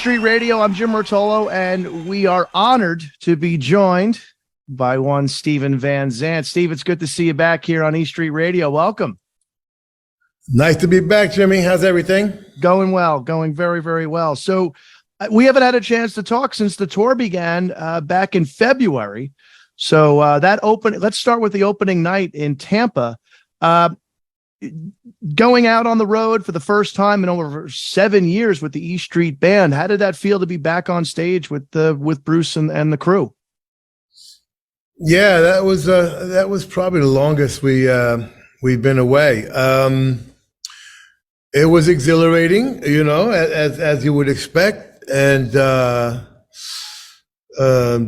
Street Radio. I'm Jim Rotolo, and we are honored to be joined by one Stephen Van Zandt. Steve, it's good to see you back here on E Street Radio. Welcome. Nice to be back, Jimmy. How's everything? Going well, going very, very well. So we haven't had a chance to talk since the tour began back in February. So let's start with the opening night in Tampa. Going out on the road for the first time in over 7 years with the E Street Band. How did that feel to be back on stage with Bruce and the crew? Yeah, that was probably the longest we've been away. It was exhilarating, as you would expect, and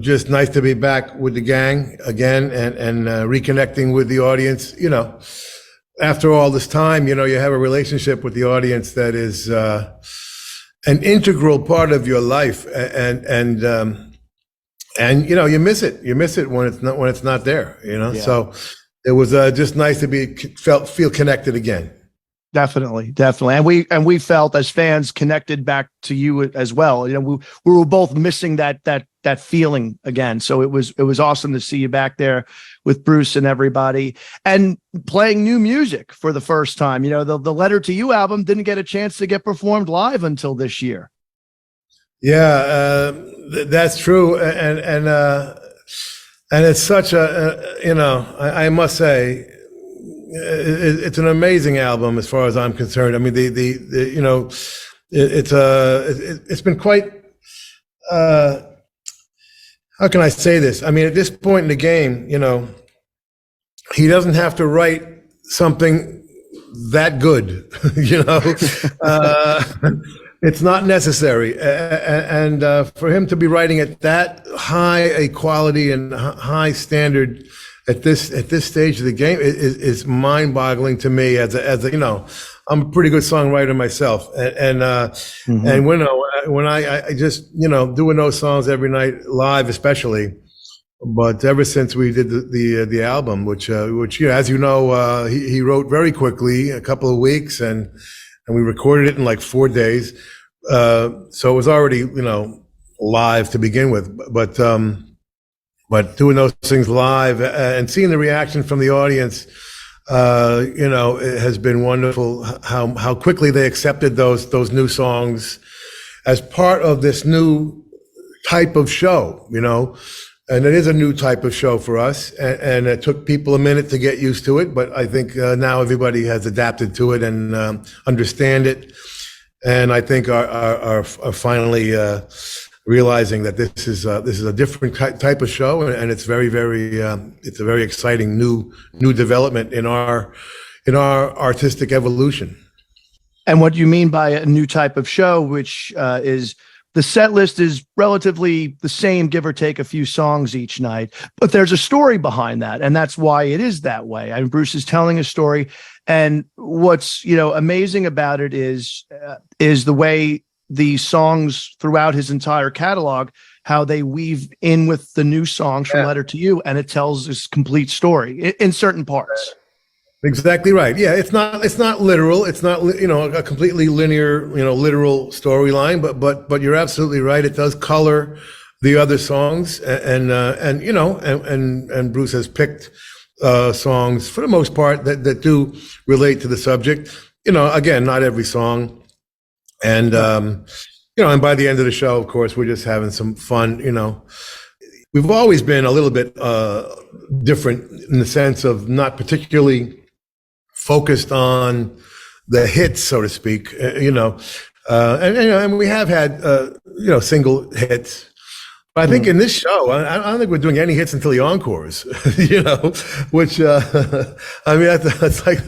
just nice to be back with the gang again and reconnecting with the audience. After all this time, you have a relationship with the audience that is an integral part of your life, and you miss it. You miss it when it's not there. Yeah. So it was just nice to feel connected again. Definitely. And we felt as fans connected back to you as well. We were both missing that feeling again. So it was awesome to see you back there with Bruce and everybody and playing new music for the first time. The Letter to You album didn't get a chance to get performed live until this year. Yeah, that's true. And it's such I must say, it's an amazing album as far as I'm concerned. I mean, it's been quite, how can I say this? I mean, at this point in the game, he doesn't have to write something that good, it's not necessary. And for him to be writing at that high a quality and high standard at this stage of the game is mind-boggling to me. As a I'm a pretty good songwriter myself, and when I just doing those songs every night live, especially. But ever since we did the album, which as he wrote very quickly, a couple of weeks, and we recorded it in like 4 days, so it was already live to begin with, but doing those things live and seeing the reaction from the audience, it has been wonderful how quickly they accepted those new songs as part of this new type of show, and it is a new type of show for us. And it took people a minute to get used to it, but I think now everybody has adapted to it and understand it. And I think are finally realizing that this is a different type of show, and it's very, very it's a very exciting new development in our artistic evolution. And what you mean by a new type of show, which is the set list is relatively the same, give or take a few songs each night, but there's a story behind that, and that's why it is that way. I mean, Bruce is telling a story, and what's amazing about it is the way the songs throughout his entire catalog, how they weave in with the new songs from Letter to You, and it tells this complete story in certain parts. Exactly right. Yeah, it's not literal. It's not a completely linear literal storyline. But you're absolutely right. It does color the other songs, and Bruce has picked songs for the most part that do relate to the subject. Again, not every song, and and by the end of the show, of course, we're just having some fun. We've always been a little bit different in the sense of not particularly focused on the hits, so to speak, and we have had, single hits. But I think in this show, I don't think we're doing any hits until the encores, which, I mean, that's like,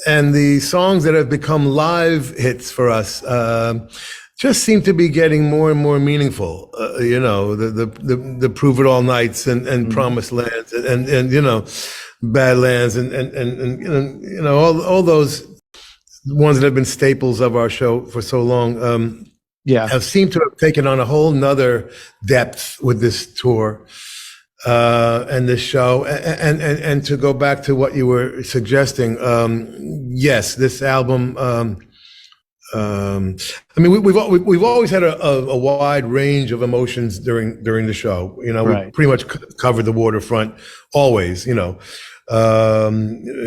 and the songs that have become live hits for us, just seem to be getting more and more meaningful. The Prove It All Nights and Promised Lands and Badlands and all those ones that have been staples of our show for so long. Have seemed to have taken on a whole nother depth with this tour. and this show. And to go back to what you were suggesting, yes, this album. I mean, we've always had a wide range of emotions during the show. You know, we pretty much covered the waterfront always. You know,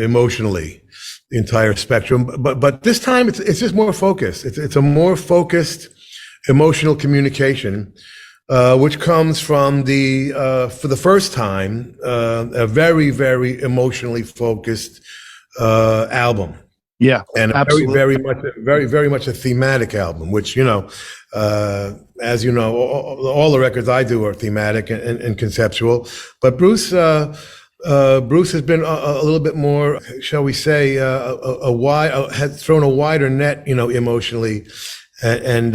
emotionally, the entire spectrum. But this time it's just more focused. It's a more focused emotional communication, which comes from for the first time, a very, very emotionally focused album. Yeah, and absolutely. very much a thematic album, which, you know, as you know, all the records I do are thematic and conceptual. But Bruce has been a little bit more, shall we say, has thrown a wider net, you know, emotionally. And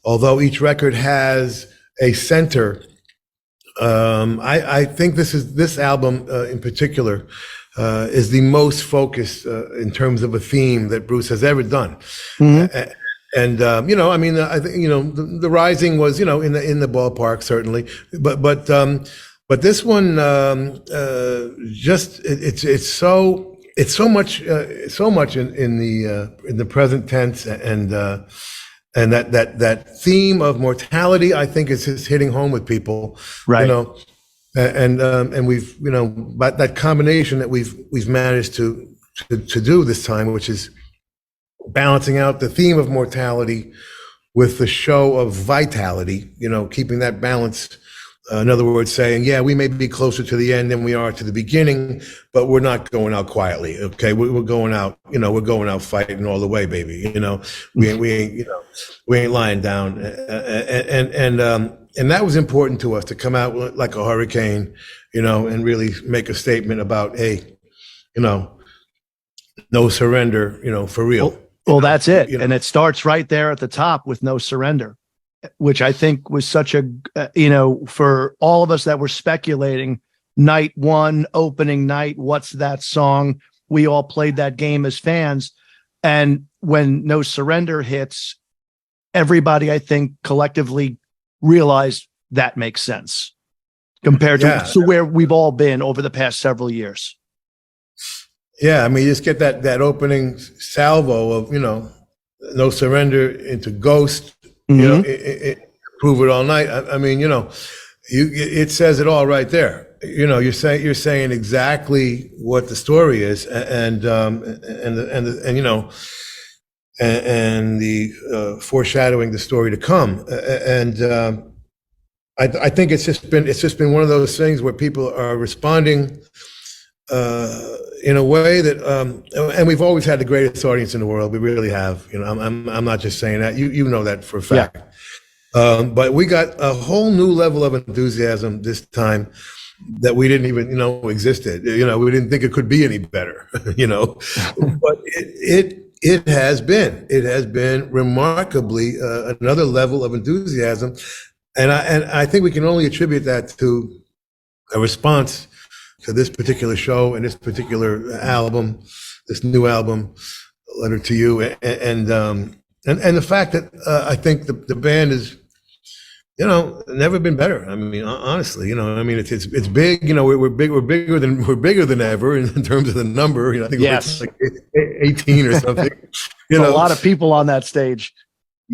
although each record has a center, I think this album in particular is the most focused in terms of a theme that Bruce has ever done. Mm-hmm. And you know, I mean, I think, you know, the Rising was, you know, in the ballpark certainly, but this one just it's so much in the present tense, and that theme of mortality, I think, is just hitting home with people, right? You know, and we've, you know, but that combination that we've managed to do this time, which is balancing out the theme of mortality with the show of vitality, you know, keeping that balance. In other words, saying, yeah, we may be closer to the end than we are to the beginning, but we're not going out quietly. Okay, we're going out, you know, we're going out fighting all the way, baby. You know, we ain't, you know, we ain't lying down. And that was important to us, to come out like a hurricane, you know, and really make a statement about, hey, you know, no surrender, you know, for real. Well, that's it. You know? And it starts right there at the top with No Surrender, which I think was such a, you know, for all of us that were speculating, night one, opening night, what's that song? We all played that game as fans. And when No Surrender hits, everybody, I think, collectively realized that makes sense compared to where we've all been over the past several years. Yeah, I mean, you just get that opening salvo of, you know, No Surrender into Ghost, you know, Prove It All Night. I mean, you know, it says it all right there. You know, you're saying exactly what the story is, and you know, and the foreshadowing the story to come. And I think it's just been one of those things where people are responding in a way that, and we've always had the greatest audience in the world. We really have. You know, I'm not just saying that. You know that for a fact. Yeah. But we got a whole new level of enthusiasm this time that we didn't even, you know, existed. You know, we didn't think it could be any better. You know, but it has been remarkably another level of enthusiasm, and I think we can only attribute that to a response to this particular show and this particular album, this new album, Letter to You, and the fact that I think the band is, you know, never been better. I mean, honestly, you know, I mean, it's big. You know, we're bigger than ever in terms of the number. You know, I think it's like 18 or something. You know, a lot of people on that stage.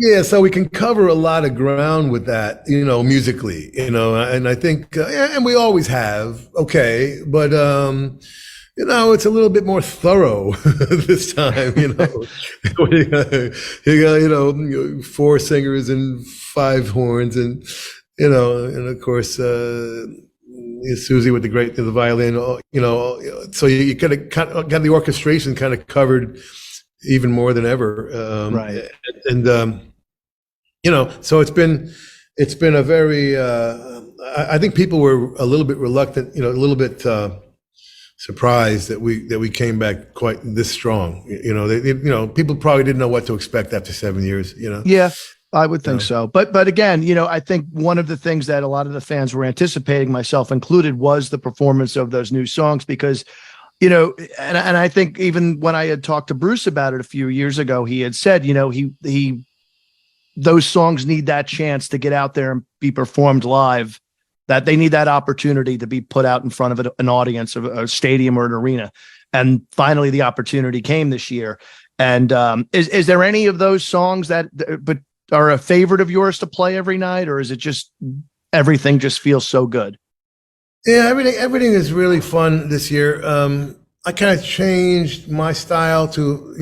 Yeah, so we can cover a lot of ground with that, you know, musically, you know, and I think, and we always have, okay, but, you know, it's a little bit more thorough this time, you know. You got, you know, 4 singers and 5 horns, and, you know, and of course, Susie with the violin, you know, so you kind of got the orchestration kind of covered even more than ever. Right. And, you know, so it's been a very, I think people were a little bit reluctant, you know, a little bit surprised that we came back quite this strong. You know, you know, people probably didn't know what to expect after 7 years, you know? Yeah, I would think so. But again, you know, I think one of the things that a lot of the fans were anticipating, myself included, was the performance of those new songs, because, you know, and I think even when I had talked to Bruce about it a few years ago, he had said, you know, those songs need that chance to get out there and be performed live that they need that opportunity to be put out in front of an audience of a stadium or an arena. And finally, the opportunity came this year. And is there any of those songs that but are a favorite of yours to play every night, or is it just everything just feels so good? Yeah, everything is really fun this year. I kind of changed my style to,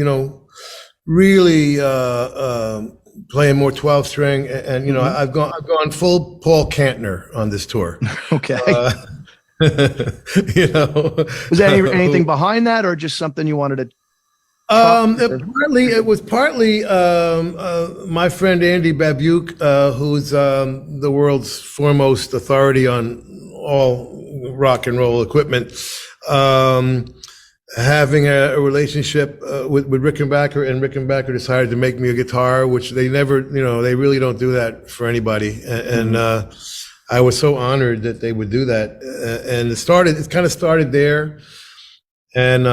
really playing more 12 string, and I've gone full Paul Kantner on this tour. Okay. You know, Was there anything behind that, or just something you wanted to? It was partly my friend Andy Babuke, who's the world's foremost authority on all rock and roll equipment, having a relationship with Rickenbacker, and Rickenbacker decided to make me a guitar, which they never, they really don't do that for anybody. And I was so honored that they would do that. And it kind of started there. And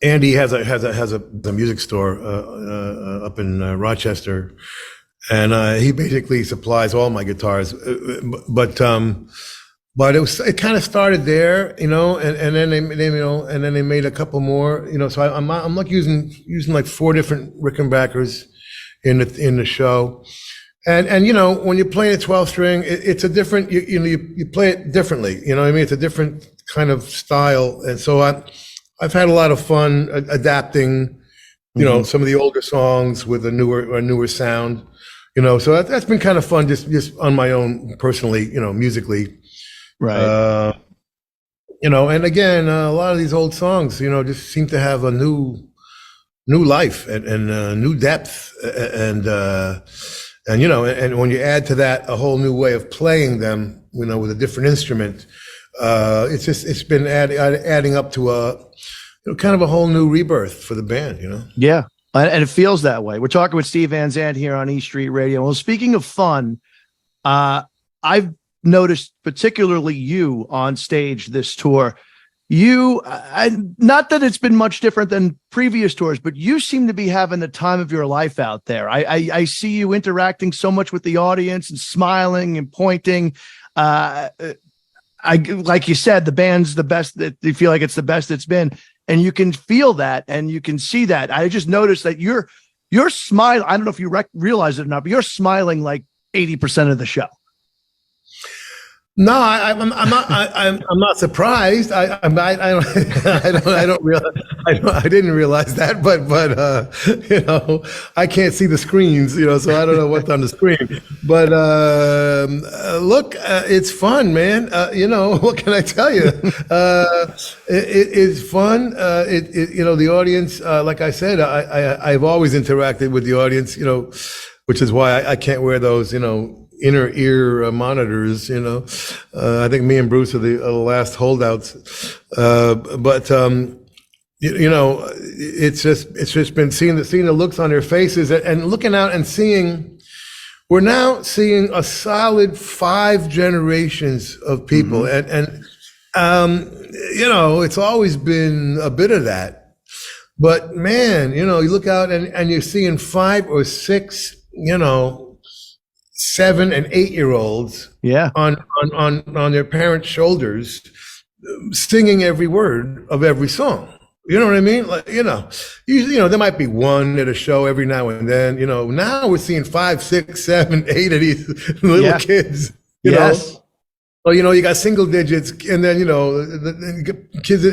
Andy has a music store up in Rochester, and he basically supplies all my guitars. But it kind of started there, and then they made a couple more, So I'm like using like 4 different Rickenbackers in the show. And when you're playing a 12 string, it's a different, you play it differently, what I mean? It's a different kind of style. And so I've had a lot of fun adapting, some of the older songs with a newer sound, so that's been kind of fun just on my own personally, musically. Right. And again, a lot of these old songs, just seem to have a new life and new depth, and when you add to that a whole new way of playing them, with a different instrument, it's been adding up to a kind of a whole new rebirth for the band, Yeah, and it feels that way. We're talking with Steve Van Zandt here on E Street Radio. Well, speaking of fun, I've noticed particularly you on stage this tour. Not that it's been much different than previous tours, but you seem to be having the time of your life out there. I see you interacting so much with the audience and smiling and pointing. Like you said, the band's the best, that you feel like it's the best it's been, and you can feel that and you can see that. I just noticed that you're smiling. I don't know if you realize it or not, but you're smiling like 80% of the show. No, I'm not surprised. I didn't realize that, but I can't see the screens, so I don't know what's on the screen. But look, it's fun, man. What can I tell you? It is fun. The audience, like I said, I've always interacted with the audience, which is why I can't wear those, inner ear monitors, I think me and Bruce are the last holdouts. It's just been seeing the looks on their faces and looking out and we're now seeing a solid 5 generations of people. Mm-hmm. And it's always been a bit of that, but man, you look out and you're seeing 5 or 6, 7 and 8-year-olds, on their parents' shoulders, singing every word of every song. You know what I mean? Like, usually, there might be one at a show every now and then. Now we're seeing 5, 6, 7, 8 of these little kids. You know, you got single digits, and then the kids,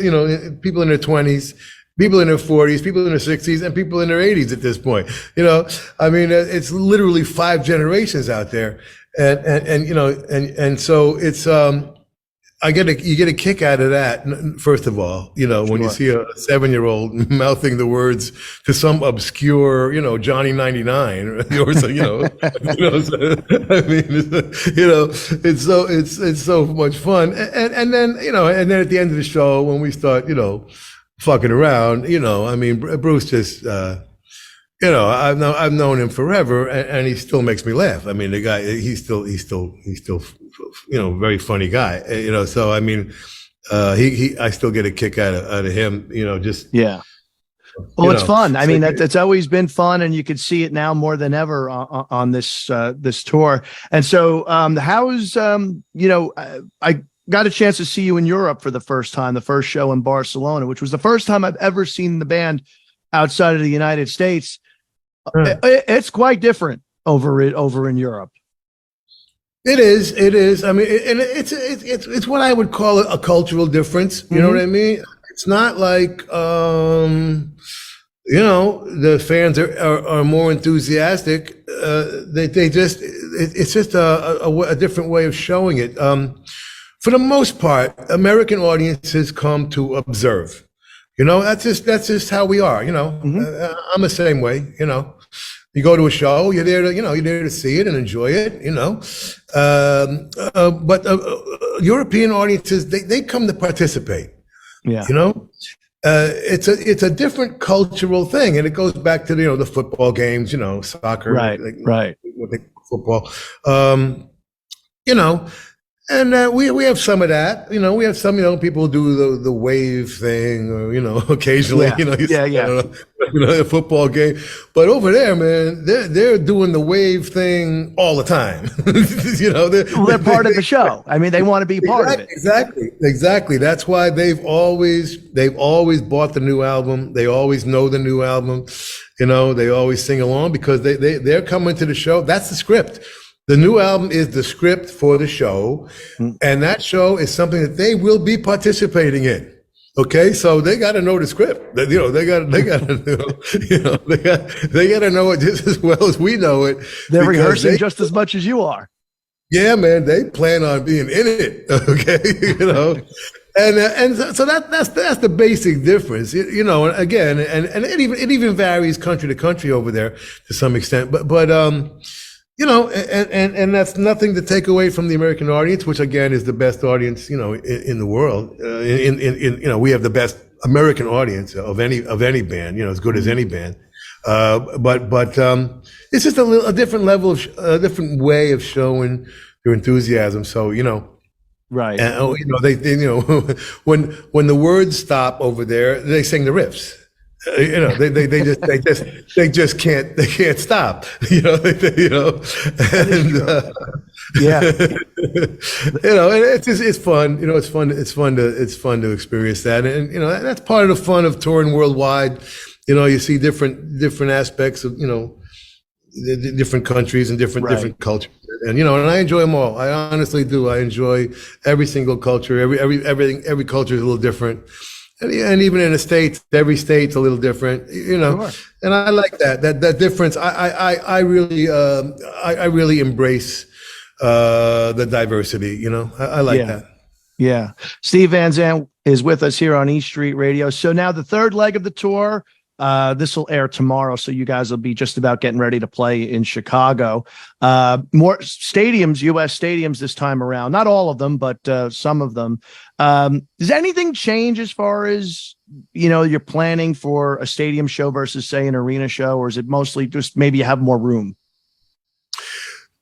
people in their 20s. People in their 40s, people in their 60s, and people in their 80s at this point. I mean, it's literally 5 generations out there, and so it's you get a kick out of that. First of all, when you see a 7-year-old mouthing the words to some obscure, Johnny 99, or so, I mean, it's so much fun, and then at the end of the show when we start, fucking around, I mean, Bruce just, I've known him forever, and he still makes me laugh. I mean, the guy, he's still, very funny guy, So, I mean, I still get a kick out of him, just. Yeah. Well, You it's know, fun. I so mean, it's always been fun, and you could see it now more than ever on this tour. And so, how's I got a chance to see you in Europe for the first time, the first show in Barcelona, which was the first time I've ever seen the band outside of the United States. It's quite different over in Europe. it is. It is. I mean, and it's what I would call a cultural difference. You know what I mean? It's not like the fans are more enthusiastic. They just it's just a different way of showing it. For the most part, American audiences come to observe. That's just how we are. I'm the same way. You go to a show, you're there to see it and enjoy it. But European audiences, they come to participate. Yeah. It's a different cultural thing, and it goes back to the football games, soccer, Right. Right. Football, and we have some of that. We have some people do the wave thing, or occasionally, a football game. But over there, man, they're doing the wave thing all the time. They're part of the show. I mean, they want to be part of it. Exactly. That's why they've always bought the new album. They always know the new album. They always sing along because they're coming to the show. That's the script. The new album is the script for the show, and that show is something that they will be participating in. Okay, so they got to know the script. They got to know it just as well as we know it. They're rehearsing just as much as you are. Yeah, man, they plan on being in it. Okay, and so that's the basic difference. Again, and it even varies country to country over there to some extent. But and that's nothing to take away from the American audience, which again is the best audience, in the world. We have the best American audience of any band, as good as any band. But it's just a different level a different way of showing your enthusiasm. So, right. And, when the words stop over there, they sing the riffs. They just can't stop. And it's fun. It's fun to experience that, and that's part of the fun of touring worldwide. You see different aspects of the different countries and different cultures, and and I enjoy them all. I honestly do. I enjoy every single culture. Every culture is a little different. And even in the States, every state's a little different, Sure. And I like that difference. I really embrace the diversity. I like that. Yeah. Steve Van Zandt is with us here on East Street Radio. So now the third leg of the tour. This will air tomorrow, so you guys will be just about getting ready to play in Chicago. More stadiums, U.S. stadiums this time around. Not all of them, but some of them. Does anything change as far as you're planning for a stadium show versus, say, an arena show, or is it mostly just maybe you have more room?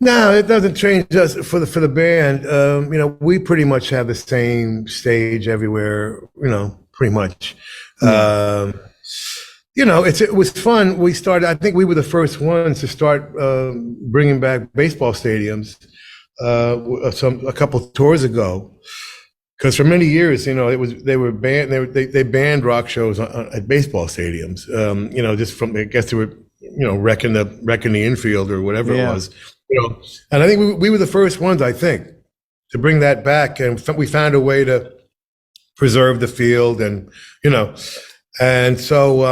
No, it doesn't change us for the band. We pretty much have the same stage everywhere. Pretty much. It was fun. We started, I think we were the first ones to start bringing back baseball stadiums a couple of tours ago. Because for many years, they banned rock shows at baseball stadiums. Just from, I guess they were wrecking the infield or whatever it was. And I think we were the first ones, I think, to bring that back, and we found a way to preserve the field, and and so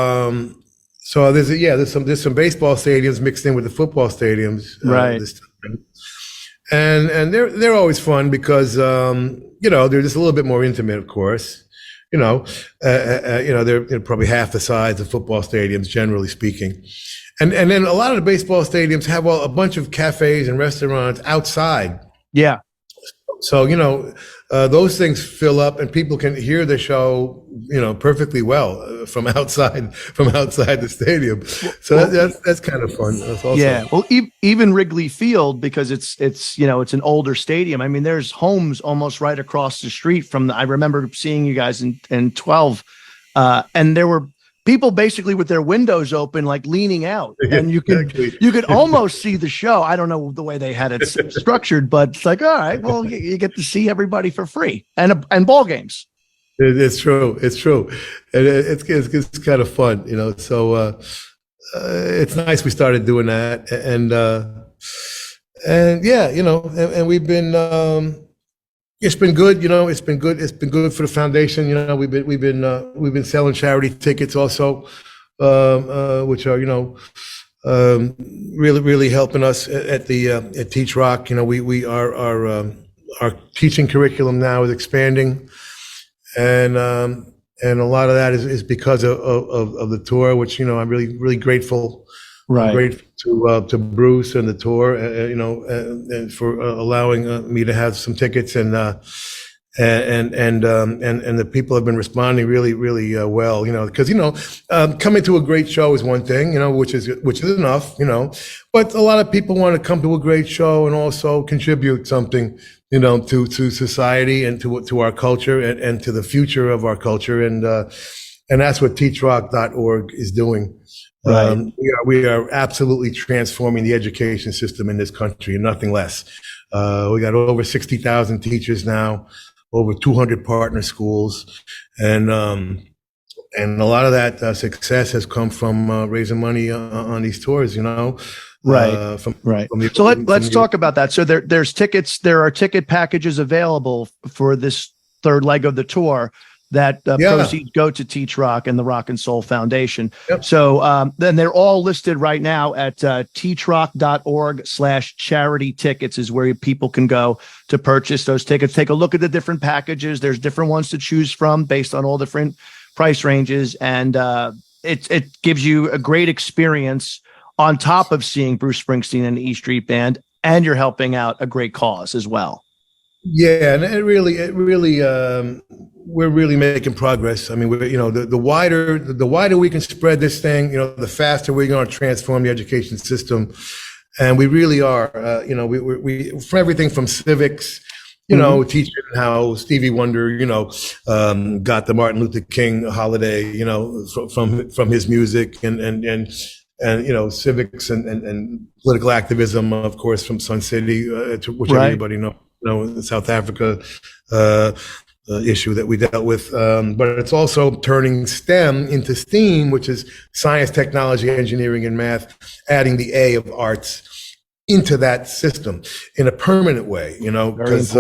there's some baseball stadiums mixed in with the football stadiums, right? This time. And they're always fun because they're just a little bit more intimate, of course. They're probably half the size of football stadiums, generally speaking. And then a lot of the baseball stadiums have a bunch of cafes and restaurants outside. Yeah. So, those things fill up and people can hear the show, perfectly well from outside the stadium. So that's kind of fun. That's also, yeah. Well, even Wrigley Field, because it's an older stadium. I mean, there's homes almost right across the street from I remember seeing you guys in 12, and there were people basically with their windows open, like leaning out, and you Exactly. could almost see the show. I don't know the way they had it structured, but it's like, all right, well, you get to see everybody for free and ball games. It's true. It's true. And it's kind of fun, you know. So it's nice we started doing that, and yeah, you know, and we've been. It's been good, you know. It's been good. It's been good for the foundation. You know, we've been selling charity tickets also, which are, you know, really helping us at teachrock. You know, we our teaching curriculum now is expanding, and a lot of that is because of the tour, which, you know, I'm really grateful. Right. I'm grateful to Bruce and the tour, you know, and for allowing me to have some tickets, and the people have been responding really well, you know, because, you know, coming to a great show is one thing, you know, which is enough, you know, but a lot of people want to come to a great show and also contribute something, you know, to society and to our culture and to the future of our culture, and that's what teachrock.org is doing. Right. We are absolutely transforming the education system in this country, and nothing less. We got over 60,000 teachers now, over 200 partner schools, and a lot of that success has come from raising money on these tours, you know. Right. So let's talk about that. So there's tickets. There are ticket packages available for this third leg of the tour that proceeds go to teachrock and the Rock and Soul Foundation. Yep. So then they're all listed right now at teachrock.org/charity tickets is where people can go to purchase those tickets. Take a look at the different packages. There's different ones to choose from based on all different price ranges. And it gives you a great experience on top of seeing Bruce Springsteen and the E Street Band, and you're helping out a great cause as well. Yeah, and it really, we're really making progress. I mean, you know, the wider we can spread this thing, you know, the faster we're going to transform the education system, and we really are. You know, we from everything from civics, you know, teaching how Stevie Wonder, you know, got the Martin Luther King holiday, you know, from his music, and you know, civics and political activism, of course, from Sun City, which everybody knows. You know, the South Africa issue that we dealt with, but it's also turning STEM into STEAM, which is science, technology, engineering, and math, adding the A of arts into that system in a permanent way, you know, because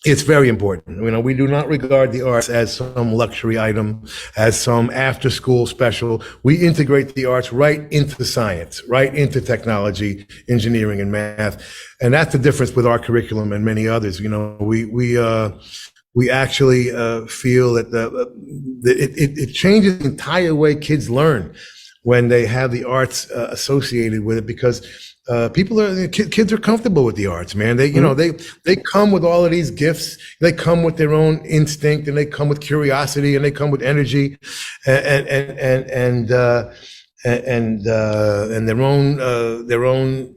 it's very important. You know, we do not regard the arts as some luxury item, as some after-school special. We integrate the arts right into science, right into technology, engineering, and math, and that's the difference with our curriculum and many others. You know, we actually feel that it changes the entire way kids learn when they have the arts associated with it, because kids are comfortable with the arts, man. They, you know, they come with all of these gifts. They come with their own instinct, and they come with curiosity, and they come with energy, and their own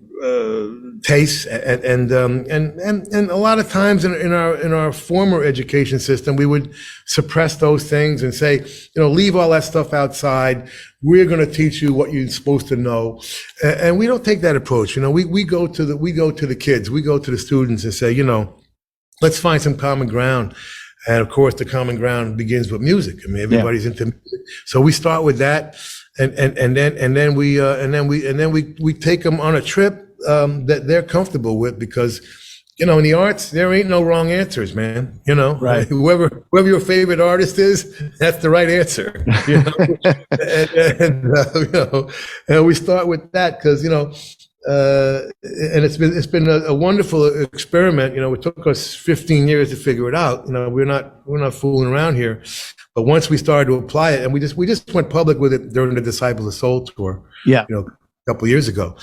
tastes, and a lot of times in our former education system, we would suppress those things and say, you know, leave all that stuff outside. We're going to teach you what you're supposed to know, and we don't take that approach. You know, we go to the kids, we go to the students, and say, you know, let's find some common ground. And of course, the common ground begins with music. I mean, everybody's into music, so we start with that, and then we take them on a trip that they're comfortable with, because, you know, in the arts, there ain't no wrong answers, man. You know, right? Whoever your favorite artist is, that's the right answer. You know, you know, and we start with that because, you know, and it's been a wonderful experiment. You know, it took us 15 years to figure it out. You know, we're not fooling around here. But once we started to apply it, and we just went public with it during the Disciples of Soul tour. Yeah, you know, a couple of years ago.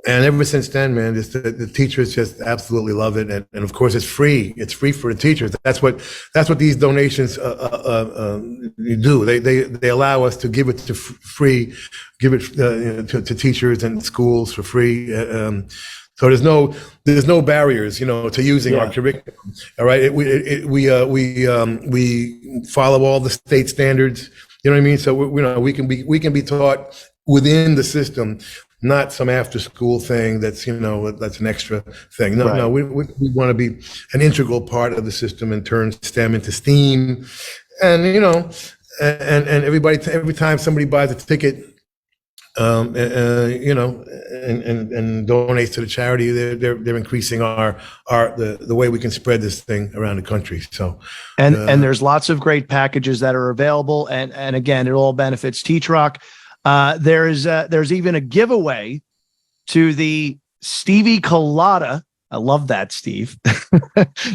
And ever since then, man, the teachers just absolutely love it, and of course it's free. It's free for the teachers. That's what these donations do. They allow us to give it to free, give it to teachers and schools for free. So there's no barriers, you know, to using our curriculum. All right, we follow all the state standards. You know what I mean? So we can be taught within the system, not some after school thing that's that's an extra thing. No, Right. no, we want to be an integral part of the system and turn STEM into STEAM, and and every time somebody buys a ticket, and donates to the charity, they're increasing the way we can spread this thing around the country. So, and there's lots of great packages that are available, and again, it all benefits teachrock. There's even a giveaway to the Stevie Colada. I love that, Steve.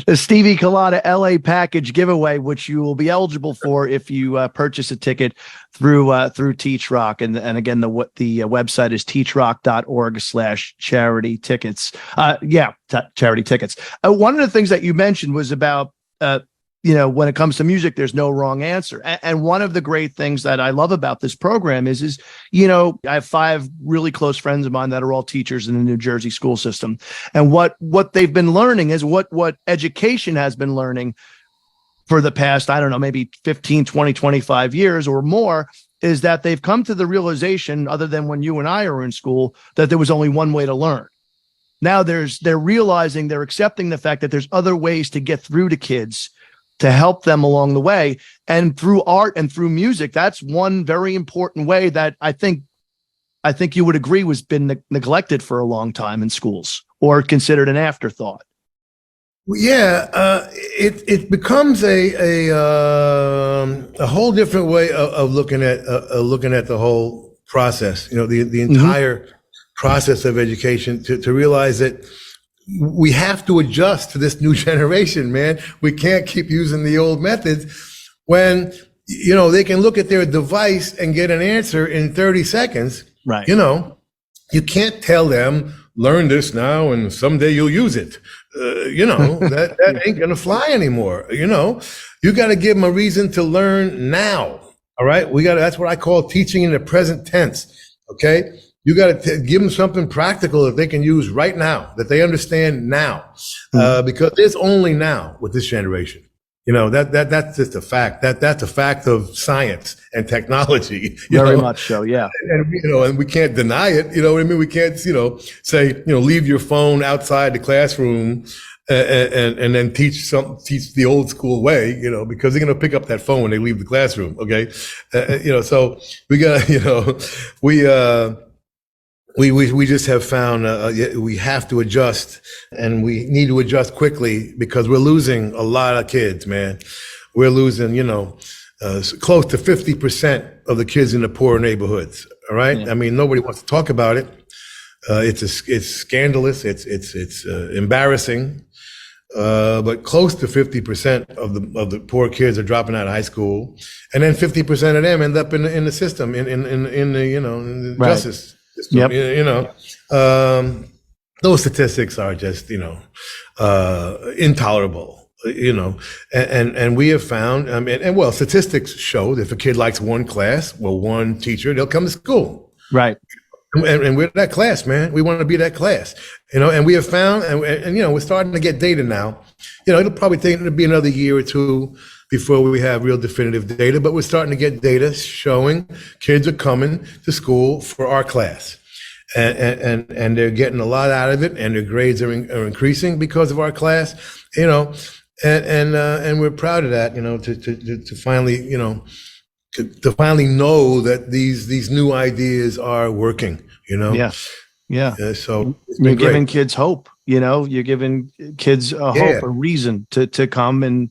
The Stevie Colada LA package giveaway, which you will be eligible for if you purchase a ticket through teachrock. And again, the website is teachrock.org/charity tickets. Charity tickets. One of the things that you mentioned was about when it comes to music, there's no wrong answer. And one of the great things that I love about this program is I have 5 really close friends of mine that are all teachers in the New Jersey school system. And what they've been learning is what education has been learning for the past, I don't know, maybe 15, 20, 25 years or more, is that they've come to the realization, other than when you and I are in school, that there was only one way to learn. Now they're accepting the fact that there's other ways to get through to kids, to help them along the way. And through art and through music, that's one very important way that I think you would agree was been neglected for a long time in schools, or considered an afterthought. Yeah, it becomes a whole different way of looking at the whole process. The entire process of education, to realize that we have to adjust to this new generation, man. We can't keep using the old methods when, they can look at their device and get an answer in 30 seconds. Right. You can't tell them, learn this now and someday you'll use it. That ain't going to fly anymore. You got to give them a reason to learn now. All right. That's what I call teaching in the present tense. Okay. You got to give them something practical that they can use right now, that they understand now, because it's only now with this generation. That's just a fact. That's a fact of science and technology. Very much so, yeah. And we can't deny it. You know what I mean? We can't, say, leave your phone outside the classroom and then teach the old school way, because they're going to pick up that phone when they leave the classroom. Okay, so we got, we just have found we have to adjust, and we need to adjust quickly, because we're losing a lot of kids, man. We're losing, close to 50% of the kids in the poor neighborhoods. All right. Yeah. I mean, nobody wants to talk about it. It's scandalous. It's embarrassing. But close to 50% of the poor kids are dropping out of high school, and then 50% of them end up in the system, in the right. justice. Yep. Those statistics are just, intolerable, and we have found, statistics show that if a kid likes one class, one teacher, they'll come to school. Right. And we're that class, man. We want to be that class, and we have found, and we're starting to get data now. It'll probably be another year or two before we have real definitive data, but we're starting to get data showing kids are coming to school for our class, and they're getting a lot out of it, and their grades are increasing because of our class, and we're proud of that, to finally, to finally know that these new ideas are working, Yes. Yeah. So you're giving kids hope, you're giving kids a hope, a reason to come and,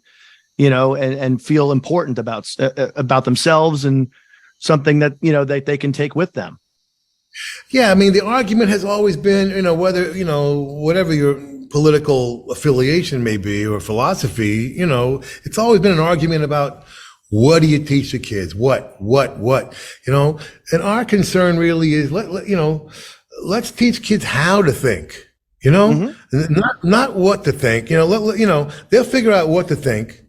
and feel important about themselves, and something that, they can take with them. Yeah. I mean, the argument has always been, whether, whatever your political affiliation may be or philosophy, it's always been an argument about, what do you teach the kids? What, and our concern really is, let's teach kids how to think, not what to think, they'll figure out what to think.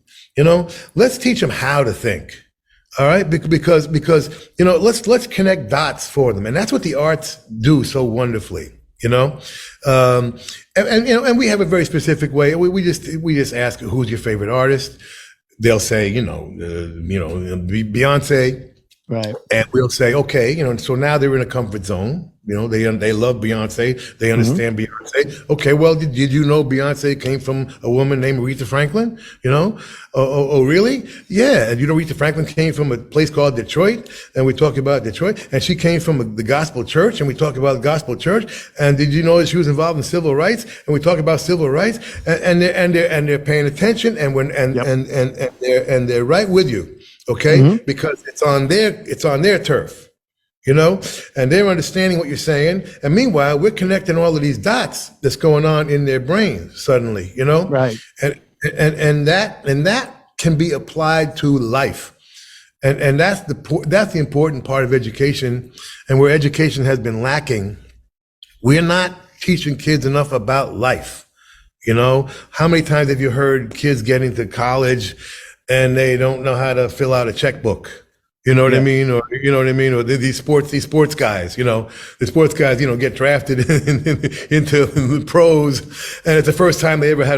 Let's teach them how to think. All right. Because, let's connect dots for them. And that's what the arts do so wonderfully, and we have a very specific way. We just ask, who's your favorite artist? They'll say, Beyonce, Right. And we'll say, okay, so now they're in a comfort zone. They love Beyonce. They understand Beyonce. Okay, well, did you know Beyonce came from a woman named Aretha Franklin? Oh, really? Yeah. And Aretha Franklin came from a place called Detroit, and we talk about Detroit. And she came from the gospel church, and we talk about the gospel church. And did you know that she was involved in civil rights? And we talk about civil rights. And they're paying attention, and they're right with you. Okay, because it's on their turf, and they're understanding what you're saying. And meanwhile, we're connecting all of these dots that's going on in their brains suddenly, Right. And that can be applied to life. And that's the important part of education, and where education has been lacking. We're not teaching kids enough about life. How many times have you heard kids getting to college and they don't know how to fill out a checkbook? You know what I mean? Or, Or these sports guys, the sports guys, get drafted into the pros, and it's the first time they ever had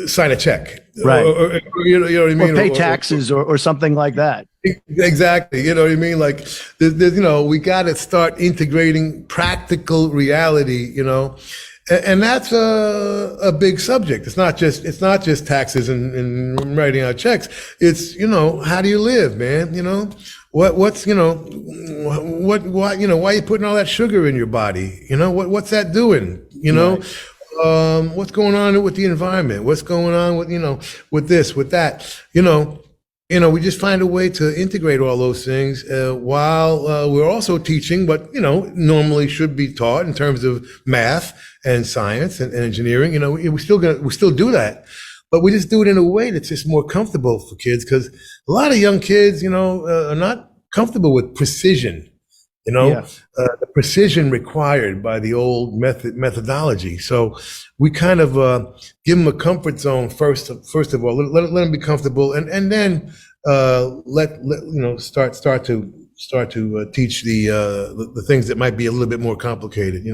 sign a check. Right. Or you know what I mean? Or pay taxes or something like that. Exactly. You know what I mean? Like, we got to start integrating practical reality, And that's a big subject. It's not just taxes and writing out checks. It's, how do you live, man? Why are you putting all that sugar in your body? What's that doing? Right. What's going on with the environment? What's going on with, with this, with that? We just find a way to integrate all those things while we're also teaching what, normally should be taught in terms of math and science and engineering. We still do that, but we just do it in a way that's just more comfortable for kids, because a lot of young kids, are not comfortable with precision, the precision required by the old methodology. So we kind of give them a comfort zone first of all. Let them be comfortable, and then start to teach the things that might be a little bit more complicated.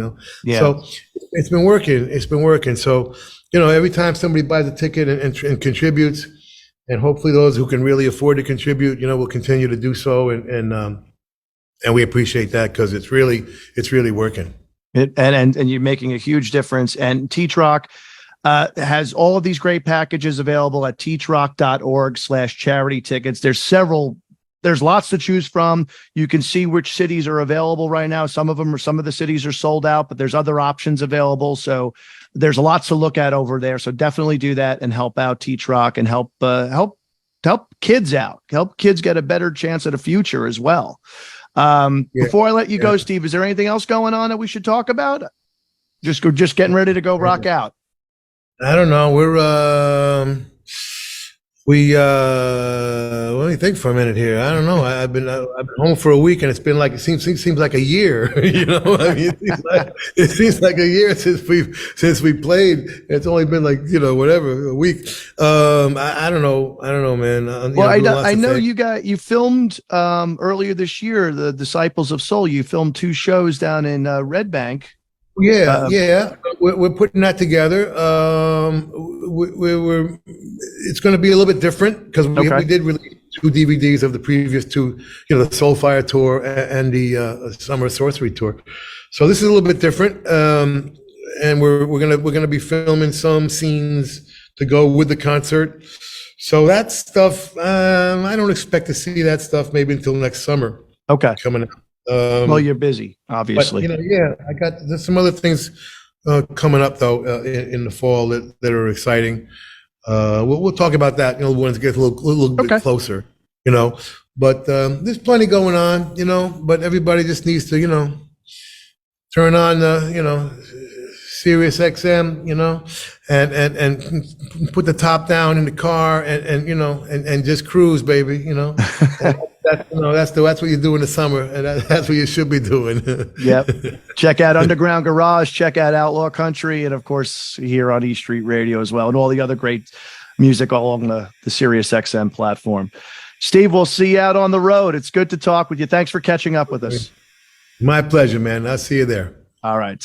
Yeah. So it's been working. So every time somebody buys a ticket and contributes, and hopefully those who can really afford to contribute, will continue to do so, and we appreciate that, because it's really working. And you're making a huge difference. And teachrock has all of these great packages available at teachrock.org/charity tickets. There's lots to choose from. You can see which cities are available right now. Some of the cities are sold out, but there's other options available. So there's lots to look at over there. So definitely do that and help out teachrock, and help kids out, help kids get a better chance at a future as well. Before I let you go, Steve, is there anything else going on that we should talk about? Just getting ready to go rock out. I don't know. Let me think for a minute here. I don't know. I've been home for a week, and it's been like, it seems like a year. It seems like a year since we played. It's only been like, whatever, a week. I don't know, man. Well, I know you filmed earlier this year, the Disciples of Soul. You filmed 2 shows down in Red Bank. Yeah. We're putting that together. It's going to be a little bit different, because we did release 2 DVDs of the previous 2, the Soulfire tour and the Summer Sorcery tour. So this is a little bit different, and we're gonna be filming some scenes to go with the concert. So that stuff, I don't expect to see that stuff maybe until next summer. Okay, coming out. Well, you're busy, obviously. But, there's some other things coming up though in the fall that are exciting. We'll talk about that, once it gets a little bit closer, But there's plenty going on, But everybody just needs to, turn on Sirius XM, and put the top down in the car and just cruise, baby, That's what you do in the summer, and that's what you should be doing. Yep. Check out Underground Garage, check out Outlaw Country, and of course here on E Street Radio as well, and all the other great music along the Sirius XM platform. Steve, we'll see you out on the road. It's good to talk with you. Thanks for catching up with us. My pleasure, man. I'll see you there. All right.